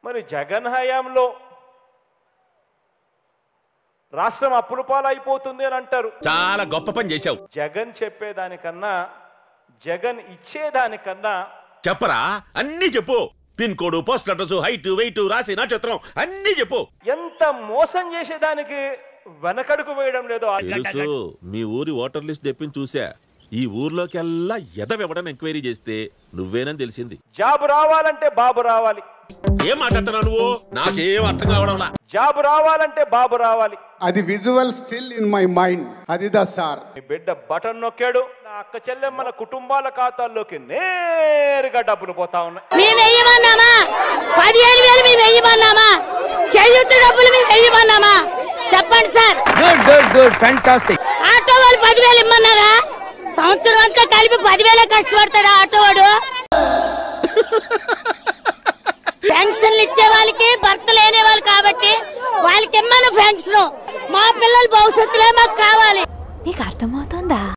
మరి జగన్ హయాంలో రాష్ట్రం అప్పుల పాలైపోతుంది అని అంటారు. చాలా గొప్ప పని చేశావు. జగన్ చెప్పేదానికన్నా జగన్ ఇచ్చేదానికన్నా చెప్పరా, అన్ని చెప్పు. Pin code, post address, height, weight, రాసి నక్షత్రం అన్ని చెప్పు. ఎంత మోసం చేసేదానికి వెనకడుగు వేయడం లేదో. తెలుసు, మీ ఊరి ఓటర్ లిస్ట్ తెప్పించి చూసా. ఈ ఊర్లోకెల్లా ఎదవెవడని ఎంక్వైరీ చేస్తే నువ్వేనని తెలిసింది. జాబ్ రావాలంటే బాబు రావాలి. ఏం మాట్లాడుతున్నావు నువ్వు? నాకేం అర్థం కావడంలా. జాబ్ రావాలంటే బాబు రావాలి. అది visual still in my mind. అది దా సార్. మీ బిడ్డ బటన్ నొక్కాడు, నా అక్క చెల్లెమ్మల కుటుంబాల ఖాతాల్లోకి నేరుగా డబ్బులు పోతా ఉన్నాయి. మేము వెయ్యమన్నామా? 15,000 మేము వెయ్యమన్నామా? చేయూత డబ్బులు మేము వెయ్యమన్నామా? చెప్పండి sir. Good good good fantastic. Auto వాళ్ళు 10,000 ఇమ్మన్నారా? సంవత్సరం అంతా కలిపి 10,000 కష్టపడతాడా ఆటో వాడు? పెన్షన్లు ఇచ్చే వాళ్ళకి భర్త లేని వాళ్ళు కాబట్టి వాళ్ళకి ఇమ్మన్న పెన్షన్. మా పిల్లల భవిష్యత్తులే మాకు కావాలి. నీకు అర్థమవుతుందా?